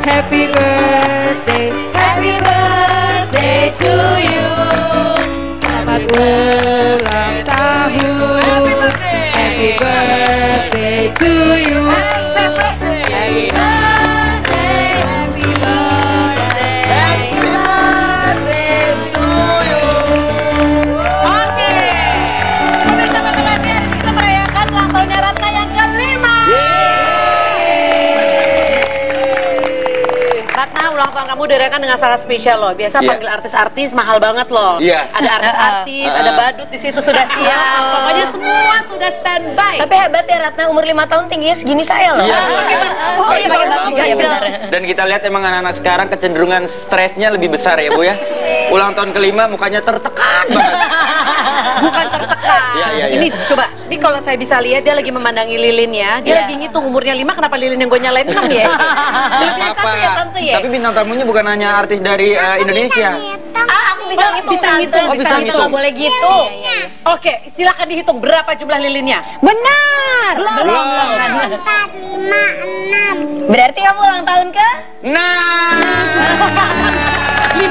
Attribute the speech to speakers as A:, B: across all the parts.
A: Happy birthday to you. Selamat ulang tahun. Happy birthday to you. Happy birthday, happy birthday to you. Oke, pemirsa pendengarnya, kita merayakan ulang tahunnya Ratna yang kelima. Ratna, ulang tahun kamu dirayakan dengan sangat spesial loh. Biasa panggil artis-artis mahal banget loh. Ada artis-artis, ada badut di situ sudah siap. Pokoknya semua sudah standby.
B: Tapi hebat ya Ratna, umur 5 tahun tingginya segini saya loh.
A: Oh iya, pakai baju.
B: Iya benar.
C: Dan kita lihat emang anak-anak sekarang kecenderungan stresnya lebih besar ya Bu ya. Ulang tahun kelima mukanya tertekan banget.
A: Bukan tertekan.
C: Iya.
A: Ini coba, ini kalau saya bisa lihat dia lagi memandangi lilin ya. Dia lagi ngitung umurnya 5, kenapa lilin yang gue nyalain 6 ya? Kelebihan satu ya tante ya.
C: Tapi bintang tamunya bukan hanya artis dari Indonesia.
B: Aku bisa ngitung tante.
C: Oh, bisa ngitung.
B: Nggak boleh gitu.
A: Oke, silakan dihitung berapa jumlah lilinnya.
B: Benar.
C: Belum.
D: 4, 5, 6.
B: Berarti kamu ulang tahun ke?
C: Nah.
A: 5.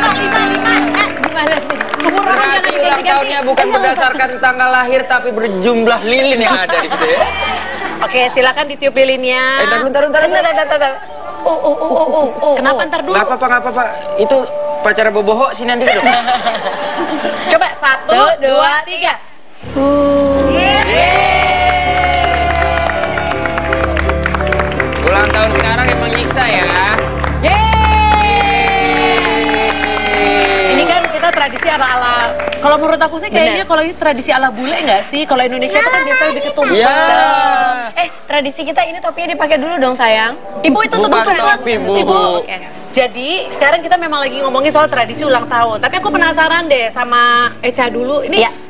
A: Gimana sih? Umur orang
C: Berarti
A: jangan
C: ulang
A: diganti-ganti.
C: tahunnya bukan berdasarkan tanggal lahir tapi berjumlah lilin yang ada di situ ya.
A: Oke, silakan ditiup lilinnya.
C: Ntar dulu.
A: Kenapa ntar dulu?
C: Nggak apa-apa. Itu pacara boboho sini nanti dong.
A: Coba 1, 2, 3.
C: Ulang tahun sekarang emang nyiksa ya.
A: Ini kan kita tradisi ala-ala. Kalau menurut aku sih kayaknya kalau ini tradisi ala bule nggak sih? Kalau Indonesia itu kan biasanya lebih ketumpah.
C: Iya.
B: Tradisi kita ini topinya dipakai dulu dong sayang.
A: Ibu itu
C: Bukan topi, Bu.
A: Oke. Jadi sekarang kita memang lagi ngomongin soal tradisi ulang tahun. Tapi aku penasaran deh sama Echa dulu. Ini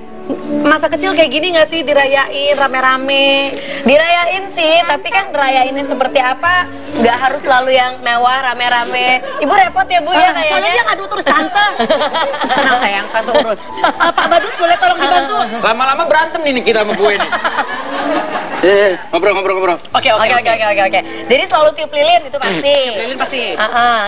A: masa kecil kayak gini nggak sih dirayain rame-rame?
B: Dirayain sih, tapi kan rayainnya seperti apa nggak harus selalu yang mewah rame-rame. Ibu repot ya Bu ya
A: Soalnya dia
B: kayaknya.
A: ngadu terus tante. Tenang sayang, tante urus. Pak Badut boleh tolong dibantu?
C: Lama-lama berantem nih kita sama gue nih. Ngobrol.
A: Oke.
B: Jadi selalu tiup lilin itu pasti.
A: Lilin pasti.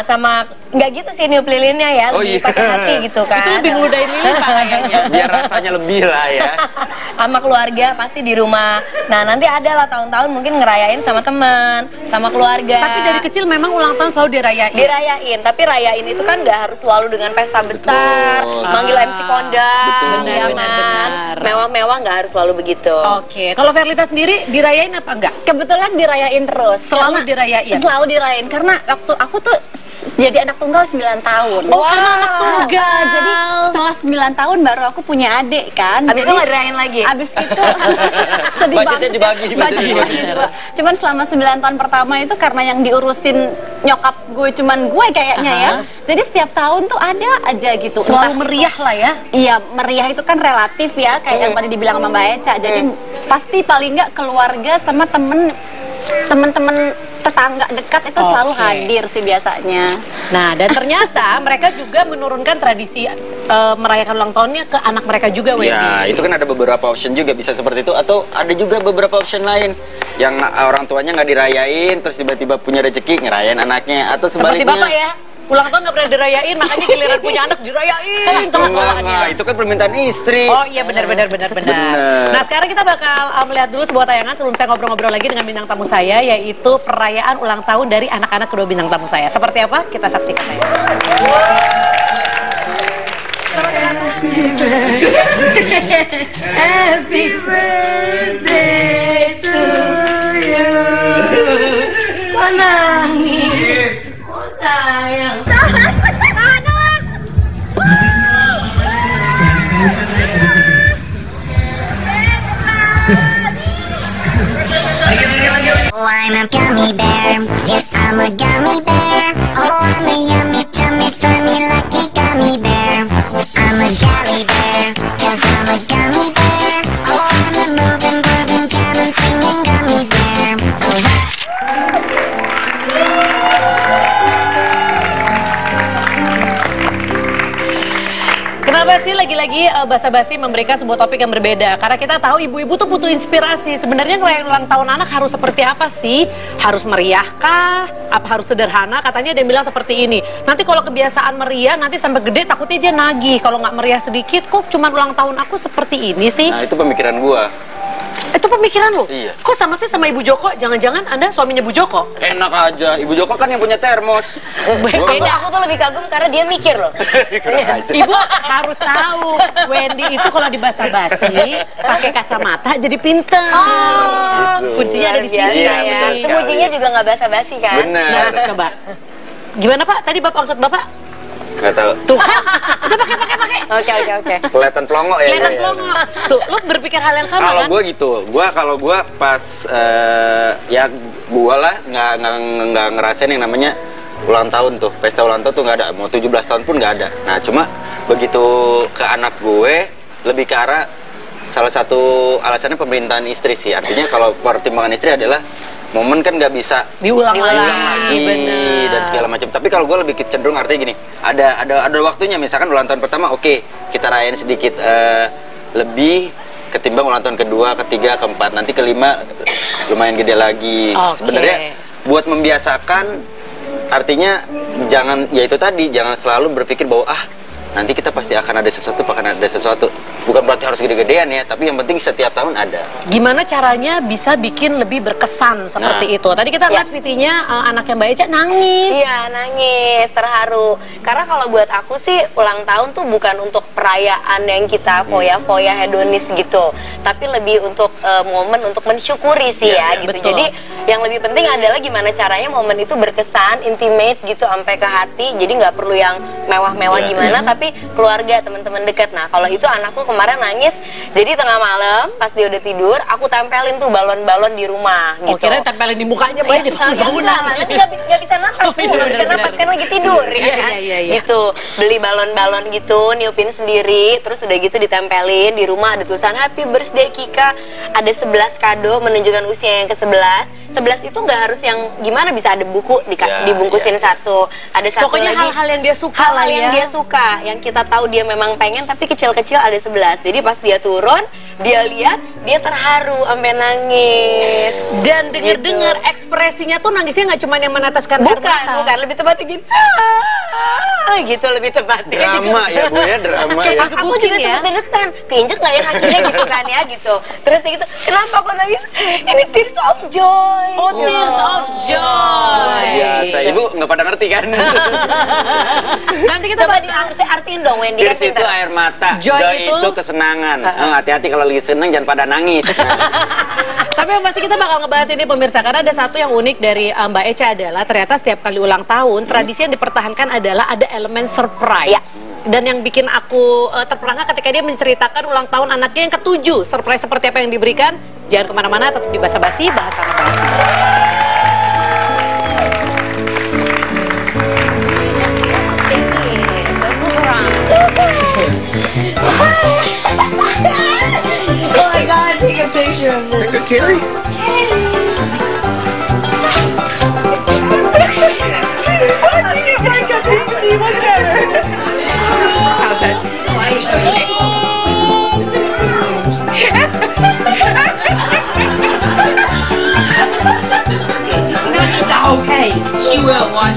B: Sama nggak gitu sih niup lilinnya ya,
C: Oh,
B: lebih
C: iya.
B: pakai hati gitu kan.
A: Itu lebih ngeludain lilin Pak kayaknya.
C: Biar rasanya lebih lah ya.
B: Sama keluarga pasti di rumah. Nah nanti ada lah tahun-tahun mungkin ngerayain sama teman, sama keluarga.
A: Tapi dari kecil memang ulang tahun selalu dirayain.
B: Dirayain, tapi rayain itu kan nggak harus selalu dengan pesta besar,
C: Betul.
B: manggil MC kondang,
C: Betul.
A: Benar.
B: mewah-mewah nggak harus selalu begitu.
A: Oke, kalau Verlita sendiri dirayain apa enggak?
E: Kebetulan dirayain terus.
A: Selalu dirayain?
E: Selalu dirayain karena waktu aku tuh jadi anak tunggal 9 tahun.
A: Oh, karena anak tunggal.
E: Jadi setelah 9 tahun baru aku punya adik kan.
B: Abis itu
E: Jadi
B: nggak dirayain lagi?
E: abis itu sedih
C: Budgetnya
E: banget.
C: dibagi.
E: Cuman selama 9 tahun pertama itu karena yang diurusin nyokap gue cuman gue kayaknya ya. Jadi setiap tahun tuh ada aja gitu.
A: Selalu
E: Entah
A: meriah lah ya.
E: Iya, meriah itu kan relatif ya, kayak yang tadi dibilang sama Mbak Eca. Jadi pasti paling nggak keluarga sama temen-temen tetangga dekat itu selalu
A: Oke.
E: hadir sih biasanya.
A: Nah, dan ternyata mereka juga menurunkan tradisi merayakan ulang tahunnya ke anak mereka juga, Wendy.
C: Ya, itu kan ada beberapa option juga bisa seperti itu. Atau ada juga beberapa option lain yang orang tuanya nggak dirayain, terus tiba-tiba punya rezeki ngerayain anaknya. Atau
A: Seperti
C: sebaliknya.
A: Bapak ya. Ulang tahun nggak pernah dirayain, makanya giliran punya anak dirayain terus malahannya.
C: Itu kan permintaan istri.
A: Oh iya benar. Nah sekarang kita bakal melihat dulu sebuah tayangan sebelum saya ngobrol-ngobrol lagi dengan bintang tamu saya, yaitu perayaan ulang tahun dari anak-anak kedua bintang tamu saya. Seperti apa? Kita saksikan ya.
B: Happy birthday to you. Kok nangis? Oh sayang.
D: Oh, I'm a gummy bear. Yes, I'm a gummy bear. Oh, I'm a yummy, tummy, funny, lucky gummy bear. I'm a jelly bear, 'cause I'm a gummy bear. Oh, I'm a moving, grooving, jamming, singing gummy bear. Oh,
A: Kenapa sih lagi-lagi basa-basi memberikan sebuah topik yang berbeda? Karena kita tahu ibu-ibu tuh butuh inspirasi. Sebenarnya ngerayain ulang tahun anak harus seperti apa sih? Harus meriah kah? Apa harus sederhana? Katanya dia bilang seperti ini. Nanti kalau kebiasaan meriah, nanti sampai gede takutnya dia nagih. Kalau nggak meriah sedikit, kok cuma ulang tahun aku seperti ini sih?
C: Nah, itu pemikiran gua.
A: Itu pemikiran lo?
C: Iya.
A: Kok sama sih sama Ibu Joko? Jangan-jangan Anda suaminya Bu Joko?
C: Enak aja, Ibu Joko kan yang punya termos.
B: Beda, aku tuh lebih kagum karena dia mikir loh.
A: Ibu harus tahu, Wendy itu kalau dibasa-basi pakai kacamata jadi pinter.
B: Oh,
A: kuncinya ada di sini.
B: Iya,
C: betul
B: ya.
C: sekali.
B: Semujinya juga nggak basa-basi kan?
C: Bener.
A: Nah, coba. Gimana Pak? Tadi Bapak maksud Bapak?
C: Nggak tahu.
A: Tuh kan, udah pakai.
B: Oke.
C: Kelihatan pelongo ya.
A: Kelihatan
C: iya.
A: pelongo. Tuh, lu berpikir hal yang sama
C: Kalau
A: kan?
C: gue gitu, kalau gue pas ya gue lah nggak ngerasain yang namanya ulang tahun tuh, pesta ulang tahun tuh nggak ada, mau 17 tahun pun nggak ada. Nah cuma begitu ke anak gue lebih ke arah salah satu alasannya pemerintahan istri sih, artinya kalau pertimbangan istri adalah momen kan nggak bisa
A: Diulang
C: lagi
A: bener.
C: dan segala macam. Tapi kalau gue lebih cenderung artinya gini, ada waktunya. Misalkan ulang tahun pertama, oke, kita rayain sedikit lebih ketimbang ulang tahun kedua, ketiga, keempat. Nanti kelima lumayan gede lagi.
A: Oke.
C: Sebenarnya buat membiasakan, artinya jangan, ya itu tadi, jangan selalu berpikir bahwa nanti kita pasti akan ada sesuatu. Bukan berarti harus gede-gedean ya, tapi yang penting setiap tahun ada.
A: Gimana caranya bisa bikin lebih berkesan seperti itu? Tadi kita lihat VT-nya anak yang Mbak Eca nangis.
B: Iya, nangis, terharu. Karena kalau buat aku sih ulang tahun tuh bukan untuk perayaan yang kita foya-foya hedonis gitu, tapi lebih untuk momen untuk mensyukuri sih ya gitu.
A: betul.
B: Jadi yang lebih penting adalah gimana caranya momen itu berkesan, intimate gitu sampai ke hati. Jadi nggak perlu yang mewah-mewah gimana, tapi keluarga, teman-teman dekat. Nah, kalau itu anakku kemarin nangis, jadi tengah malam pas dia udah tidur, aku tempelin tuh balon-balon di rumah gitu.
A: Oh, kira tempelin di mukanya Mbak Eca.
B: Nanti nggak bisa napas, nggak bisa napas kan lagi tidur ya kan?
A: Iya.
B: Gitu, beli balon-balon gitu, niupin sendiri, terus udah gitu ditempelin di rumah, ada tulisan Happy Birthday Kika, ada 11 kado menunjukkan usia yang ke-11. 11 itu nggak harus yang gimana, bisa ada buku dibungkusin satu, ada satu
A: Pokoknya
B: lagi
A: hal-hal yang dia suka
B: hal-hal yang dia suka, yang kita tahu dia memang pengen, tapi kecil-kecil ada 11. Jadi pas dia turun, dia lihat, dia terharu sampai nangis.
A: Dan denger-dengar ekspresinya tuh nangisnya nggak cuma yang meneteskan air mata.
B: Bukan, lebih tepatnya gini. Gitu lebih tepatnya.
C: Drama ya Bu ya, drama ya.
B: Aku juga sempat deg-degan, keinjek nggak ya kakinya gitu kan ya gitu. Terus gitu, kenapa aku nangis? Ini tears of joy.
A: Oh, tears of joy.
C: Biasa, Ibu nggak pada ngerti kan?
A: Nanti kita
B: Coba diartiin dong Wendy kan
C: Tears itu
B: pintar.
C: air mata,
A: Joy
C: joy
A: itu
C: itu kesenangan. Hati-hati kalau lagi seneng jangan pada nangis.
A: Tapi yang pasti kita bakal ngebahas ini pemirsa, karena ada satu yang unik dari Mbak Eca adalah ternyata setiap kali ulang tahun tradisi yang dipertahankan adalah ada elemen surprise. Dan yang bikin aku terperangah ketika dia menceritakan ulang tahun anaknya yang ke-7. Surprise seperti apa yang diberikan? Jangan kemana-mana, tetap di Basa-Basi, bahas sama Basi.
F: Oh my god, take a picture of this.
G: Take a kitty. How's that? Okay, she will watch.